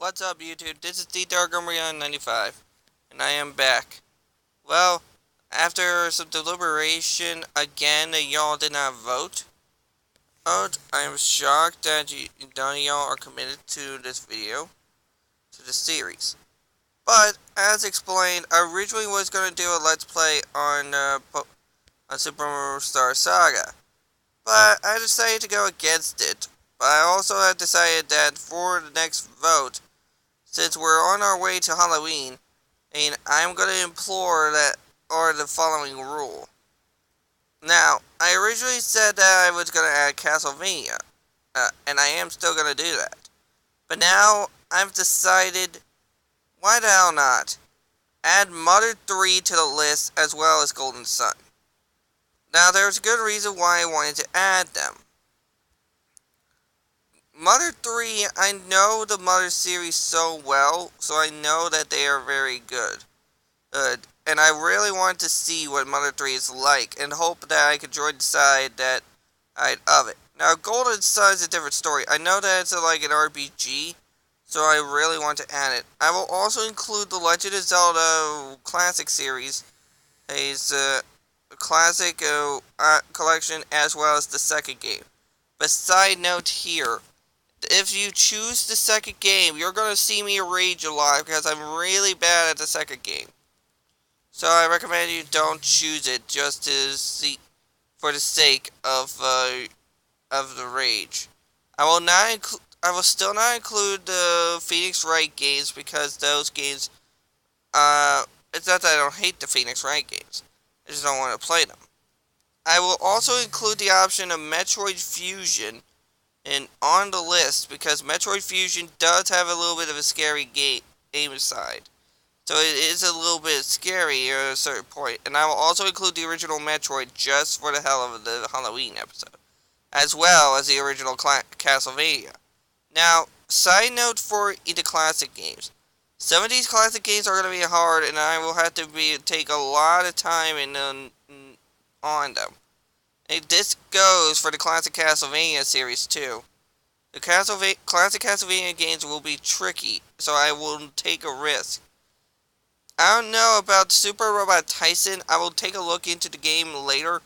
What's up, YouTube? This is DDargumrion95, and I am back. Well, after some deliberation, again, y'all did not vote. I am shocked that none of y'all are committed to this video, to this series. But, as explained, I originally was going to do a Let's Play on Superstar Saga. But I decided to go against it. But I also have decided that for the next vote, since we're on our way to Halloween, and I'm going to implore that, or the following rule. Now, I originally said that I was going to add Castlevania, and I am still going to do that. But now, I've decided, why the hell not? Add Mother 3 to the list, as well as Golden Sun. Now, there's a good reason why I wanted to add them. Mother 3, I know the Mother series so well, so I know that they are very good. And I really want to see what Mother 3 is like, and hope that I can join the side that of it. Now, Golden Sun is a different story. I know that it's like an RPG, so I really want to add it. I will also include the Legend of Zelda Classic series, a classic collection, as well as the second game. But side note here, if you choose the second game, you're going to see me rage a lot because I'm really bad at the second game. So I recommend you don't choose it just to see, for the sake of the rage. I will still not include the Phoenix Wright games because those games, it's not that I don't hate the Phoenix Wright games. I just don't want to play them. I will also include the option of Metroid Fusion on the list because Metroid Fusion does have a little bit of a scary game side. So it is a little bit scary at a certain point. And I will also include the original Metroid just for the hell of the Halloween episode, as well as the original Castlevania. Now, side note for the classic games. Some of these classic games are going to be hard, and I will have to take a lot of time on them. And this goes for the classic Castlevania series too. The classic Castlevania games will be tricky, so I will take a risk. I don't know about Super Robot Tyson. I will take a look into the game later,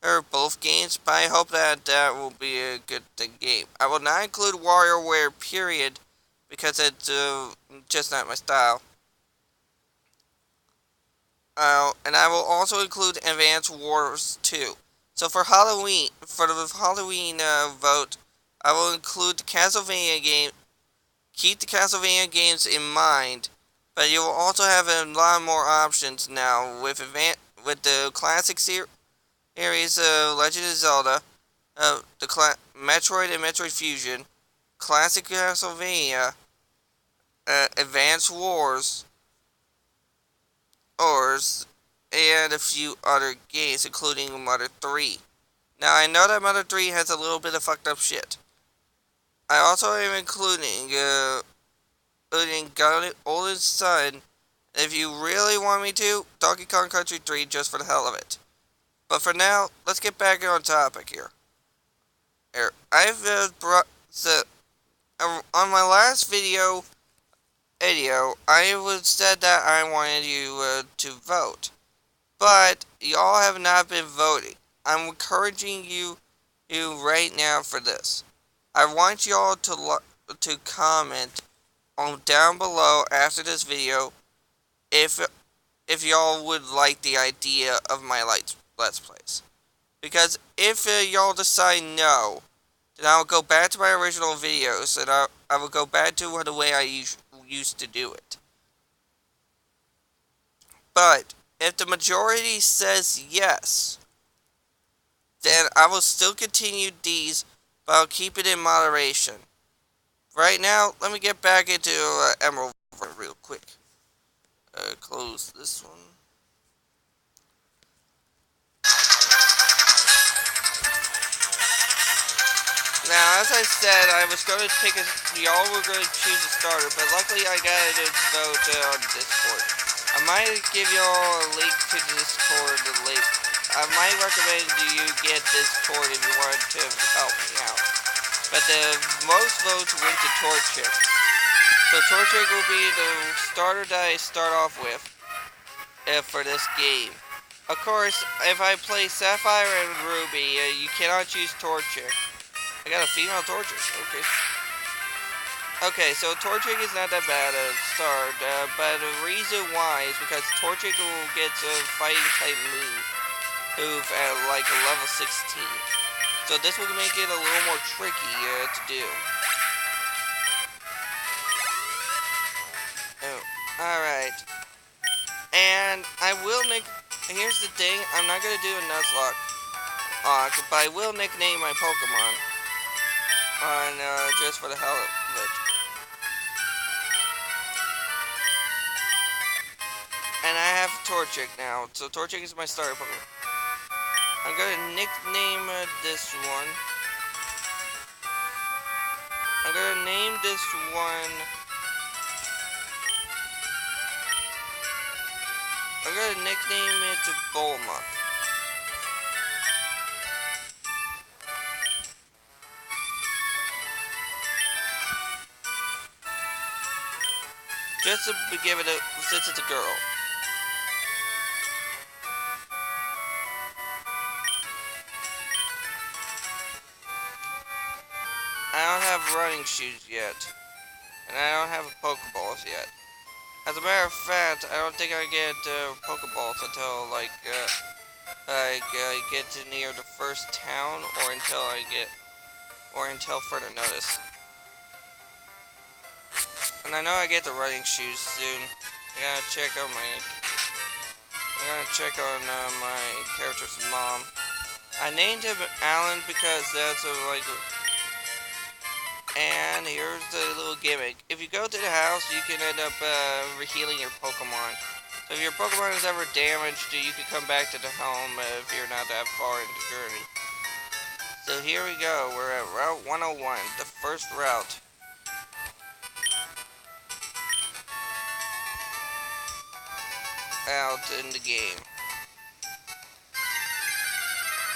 or both games, but I hope that that will be a good game. I will not include WarioWare period, because it's just not my style. And I will also include Advance Wars 2. So for Halloween, vote, I will include the Castlevania game. Keep the Castlevania games in mind, but you will also have a lot more options now with the classic series, Legend of Zelda, the Metroid and Metroid Fusion, classic Castlevania, Advance Wars, and a few other games, including Mother 3. Now, I know that Mother 3 has a little bit of fucked up shit. I also am including Golden Sun. If you really want me to, Donkey Kong Country 3 just for the hell of it. But for now, let's get back on topic here. I've on my last video, I said that I wanted you to vote. But y'all have not been voting. I'm encouraging you right now for this. I want y'all to comment on down below after this video if y'all would like the idea of my Let's Plays. Because if y'all decide no, then I'll go back to my original videos and I will go back to the way I used to do it. But if the majority says yes, then I will still continue these, but I'll keep it in moderation. Right now, let me get back into Emerald real quick. Close this one. Now, as I said, I was going to y'all were going to choose a starter, but luckily I got it to vote on Discord. I might give y'all a link to Discord later. I might recommend you get Discord if you want to help me out. But the most votes went to Torchic. So Torchic will be the starter that I start off with for this game. Of course, if I play Sapphire and Ruby, you cannot choose Torchic. I got a female Torchic. Okay. Okay, so Torchic is not that bad to start, but the reason why is because Torchic will get a fighting type move at like a level 16. So this will make it a little more tricky to do. Oh, alright. And I will here's the thing, I'm not going to do a Nuzlocke, but I will nickname my Pokemon just for the hell of it. And I have Torchic now, so Torchic is my starter Pokemon. I'm gonna nickname this one. I'm gonna name this one. I'm gonna nickname it Bulma. Just to give it since it's a girl. I don't have running shoes yet. And I don't have Pokeballs yet. As a matter of fact, I don't think I get Pokeballs until like I get to near the first town, or until further notice. And I know I get the running shoes soon. I gotta check on my character's mom. I named him Alan because that's and here's the little gimmick. If you go to the house, you can end up healing your Pokemon. So if your Pokemon is ever damaged, you can come back to the home if you're not that far in the journey. So here we go. We're at Route 101, the first route. Out in the game.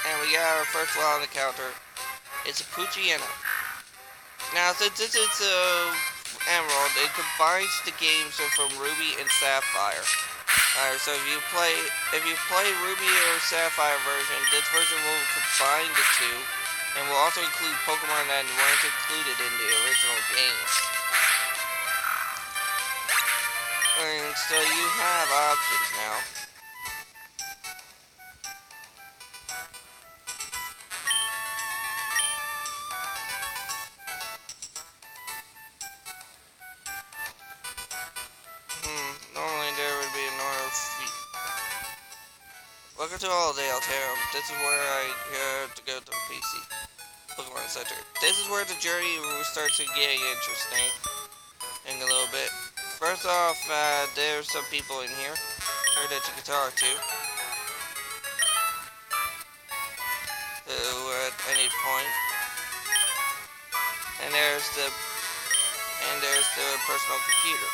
And we got our first wild encounter. It's a Poochyena. Now, since this is Emerald, it combines the games from Ruby and Sapphire. So if you play Ruby or Sapphire version, this version will combine the two, and will also include Pokemon that weren't included in the original games. And so you have options now. Normally there would be another feat. Welcome to Alldale Town. This is where I have to go to the PC Pokemon Center. This is where the journey starts to get interesting in a little bit. First off, there's some people in here that you can talk to. At any point. And there's the personal computer.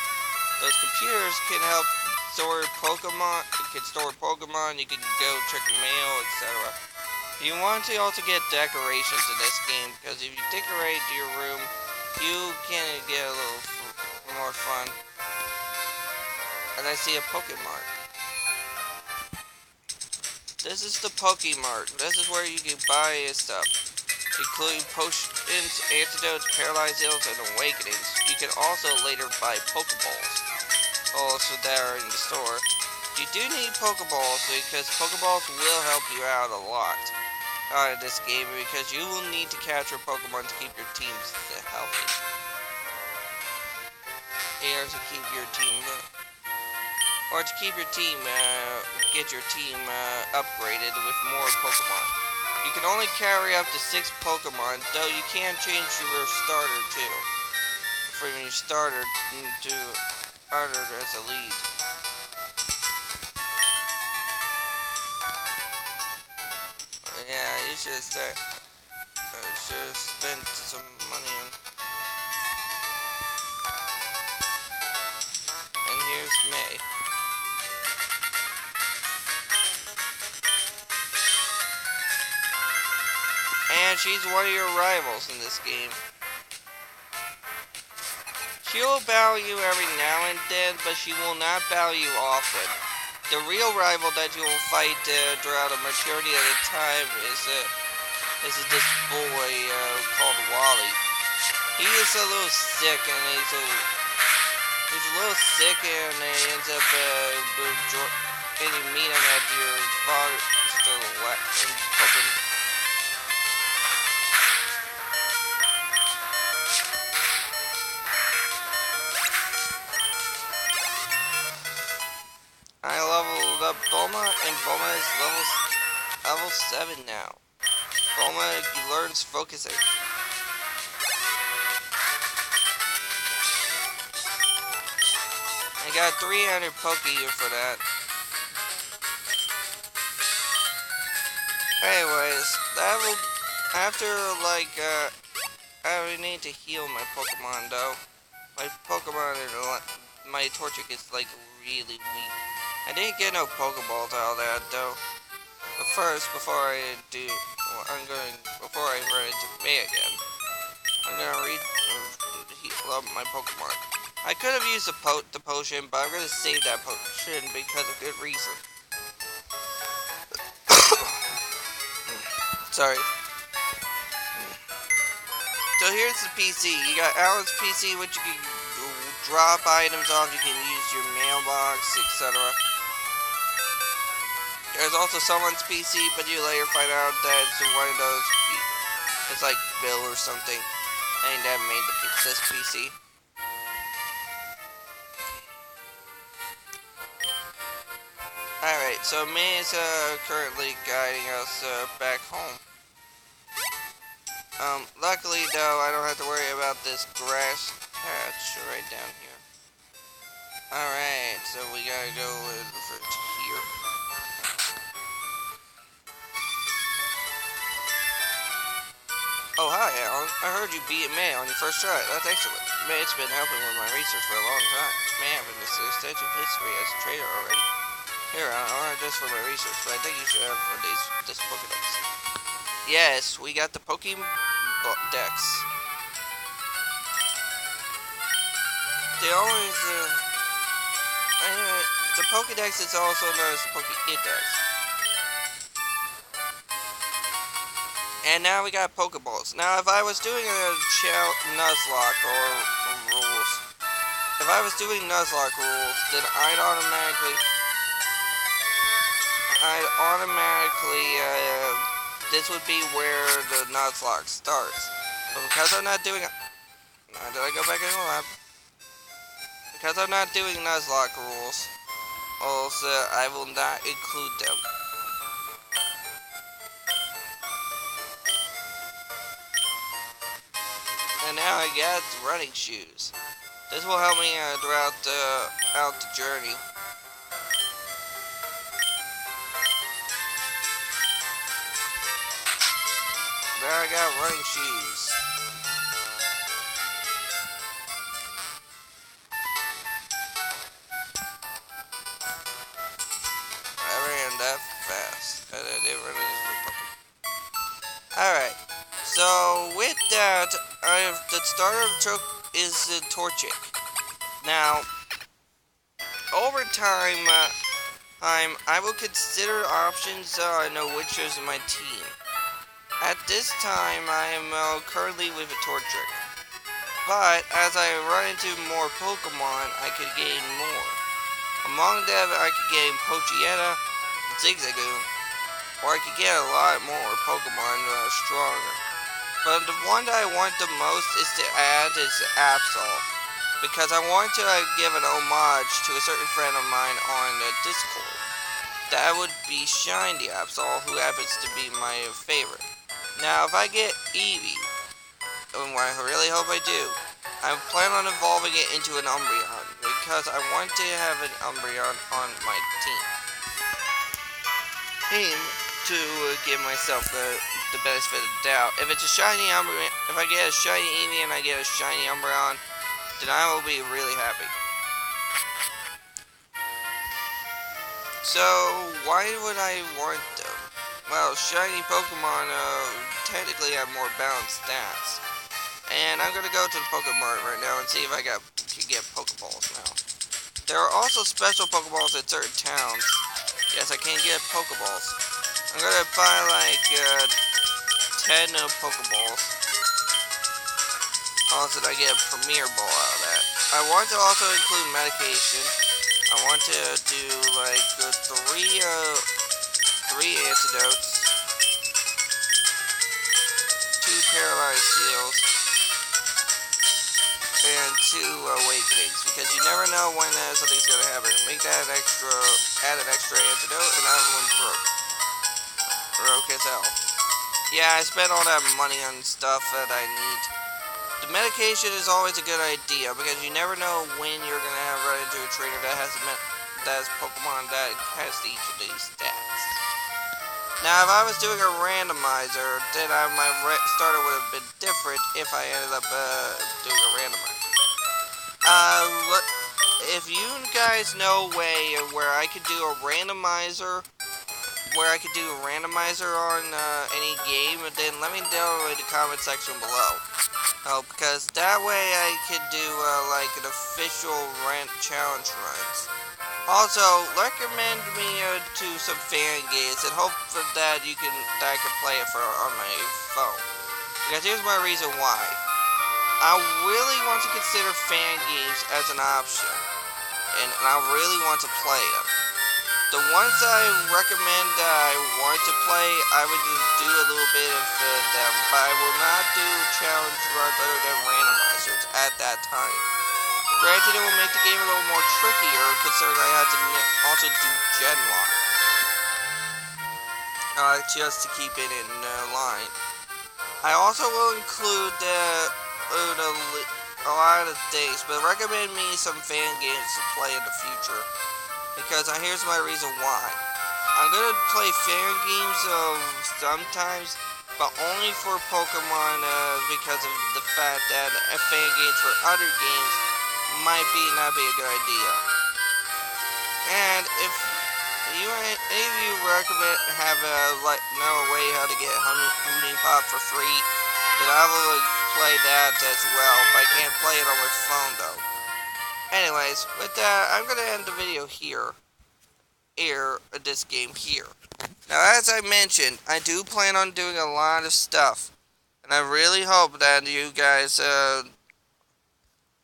Those computers can help store Pokemon. You can store Pokemon. You can go check the mail, etc. You want to also get decorations in this game, because if you decorate your room, you can get a little more fun. And I see a Pokemart. This is the Pokemart. This is where you can buy stuff, including potions, antidotes, paralyzed ills, and awakenings. You can also later buy Pokeballs. Also there in the store. You do need Pokeballs because Pokeballs will help you out a lot in this game, because you will need to capture Pokemon to keep your teams healthy. Or to keep your team get your team upgraded with more Pokemon. You can only carry up to 6 Pokemon, though you can change your starter too. From your starter to as a lead. Yeah, you should have spent some money on. And here's May. And she's one of your rivals in this game. She She will battle you every now and then, but she will not battle you often. The real rival that you will fight throughout a majority of the time is this boy called Wally. He is a little sick, and he ends up and you meet him at your father's and poking. I leveled up Bulma, and Bulma is level 7 now. Bulma learns focusing. I got 300 Poke-U for that. Anyways, that will... After, like, I need to heal my Pokemon, though. My Pokemon and my Torchic is, like, really weak. I didn't get no Pokeballs out of that, though. But first, before I run into May again, I'm gonna heal up my Pokemon. I could have used the potion, but I'm gonna save that potion because of good reason. Sorry. So here's the PC. You got Alan's PC, which you can drop items off. You can use your mailbox, etc. There's also someone's PC, but you later find out that it's one of those. It's like Bill or something, and that made this PC. Alright, so May is currently guiding us back home. Luckily though, I don't have to worry about this grass patch right down here. Alright, so we gotta go over to here. Oh hi Alan, I heard you beat May on your first try. That's excellent. May's been helping with my research for a long time. May have an extensive history as a trader already. Here, I ordered this for my research, but I think you should have this Pokedex. Yes, we got the Pokedex. The Pokedex is also known as the Poke-Index. And now we got Pokeballs. Now, if I was doing a Nuzlocke rules, then this would be where the Nuzlocke starts. But because I'm not doing... did I go back in the lab? Because I'm not doing Nuzlocke rules, also, I will not include them. And now I got running shoes. This will help me throughout the journey. Now I got running shoes. I ran that fast. I didn't run this. Alright. So with that, the starter of the is the Torchic. Now, over time, I will consider options on which is my team. At this time, I am currently with a Torchic. But as I run into more Pokemon, I could gain more. Among them, I could gain Pochietta, Zigzagoon, or I could get a lot more Pokemon stronger. But the one that I want the most is to add is Absol, because I want to give an homage to a certain friend of mine on Discord. That would be Shine the Absol, who happens to be my favorite. Now, if I get Eevee, and I really hope I do, I plan on evolving it into an Umbreon, because I want to have an Umbreon on my team to give myself the benefit of the doubt. If it's a shiny Umbreon, if I get a shiny Eevee and I get a shiny Umbreon, then I will be really happy. So, why would I want them? Well, shiny Pokemon technically have more balanced stats. And I'm gonna go to the Pokemon right now and see if I got can get Pokeballs now. There are also special Pokeballs at certain towns. Yes, I can get Pokeballs. I'm gonna buy like 10 Pokeballs. Also, I get a Premier Ball out of that. I want to also include medication. I want to do like three antidotes, 2 paralyzed heals, and 2 awakenings, because you never know when something's gonna happen. Make that add an extra antidote, and I'm broke. Broke as hell. Yeah, I spent all that money on stuff that I need. The medication is always a good idea, because you never know when you're gonna run into a trainer that has Pokemon that has each of these stats. Now, if I was doing a randomizer, then my starter would have been different if I ended up doing a randomizer. If you guys know a way where I could do a randomizer, on any game, then let me know in the comment section below. Because that way I could do like an official challenge runs. Also, recommend me to some fan games and hope that I can play it on my phone. Because here's my reason why. I really want to consider fan games as an option, and I really want to play them. The ones I recommend that I want to play, I would just do a little bit of them, but I will not do challenge runs other than randomizers at that time. Granted, it will make the game a little more trickier, considering I have to also do Gen Lock, just to keep it in line. I also will include a lot of things, but recommend me some fan games to play in the future. Because here's my reason why. I'm gonna play fan games sometimes, but only for Pokemon because of the fact that fan games for other games might not be a good idea. And if any of you recommend know a way how to get Hooning Pop for free, then I will play that as well, but I can't play it on my phone though. Anyways, with that, I'm going to end the video here. This game here. Now, as I mentioned, I do plan on doing a lot of stuff. And I really hope that you guys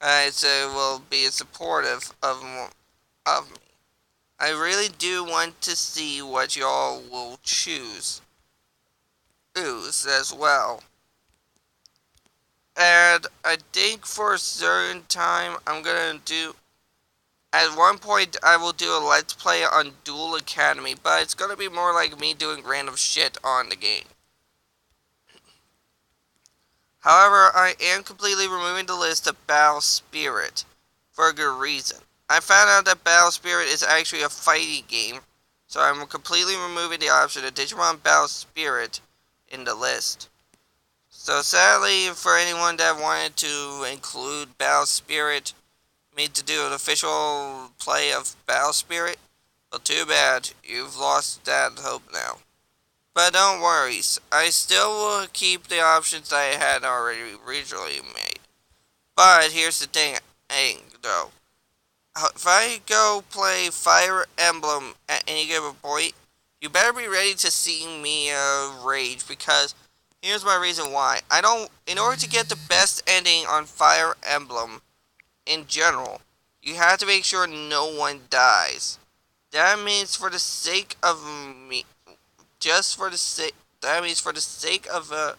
will be supportive of me. I really do want to see what y'all will choose as well. And I think for a certain time, at one point, I will do a Let's Play on Duel Academy, but it's going to be more like me doing random shit on the game. However, I am completely removing the list of Battle Spirit, for a good reason. I found out that Battle Spirit is actually a fighting game, so I'm completely removing the option of Digimon Battle Spirit in the list. So sadly, for anyone that wanted to include Battle Spirit, me to do an official play of Battle Spirit, well, too bad, you've lost that hope now. But don't worry, I still will keep the options I had already originally made. But here's the thing though. If I go play Fire Emblem at any given point, you better be ready to see me rage, because here's my reason why. In order to get the best ending on Fire Emblem, in general, you have to make sure no one dies. That means for the sake of me, that means for the sake of the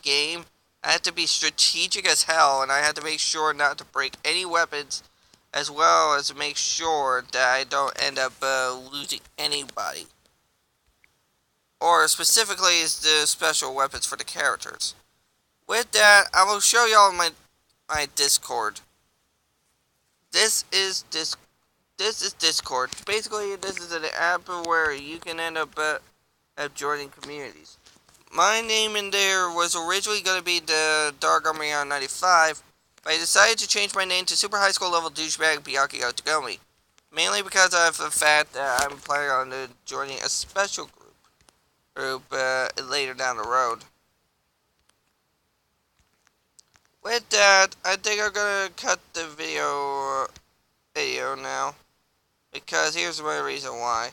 game, I have to be strategic as hell, and I have to make sure not to break any weapons, as well as make sure that I don't end up losing anybody. Or specifically, is the special weapons for the characters. With that, I will show y'all my Discord. This is Discord. Basically, this is an app where you can end up joining communities. My name in there was originally going to be the Dark Army on 95, but I decided to change my name to Super High School Level Douchebag Biaki Otogomi. Mainly because of the fact that I'm planning on joining a special group later down the road. with that, I think I'm gonna cut the video now. Because here's my reason why.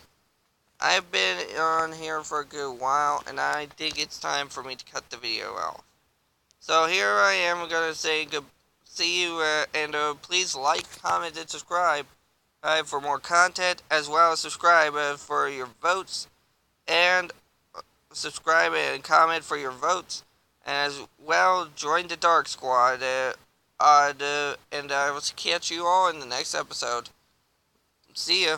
I've been on here for a good while, and I think it's time for me to cut the video off. So here I am gonna say good. See you, and please like, comment, and subscribe for more content, as well as subscribe for your votes, and subscribe and comment for your votes, as well join the Dark Squad. And I will catch you all in the next episode. See ya.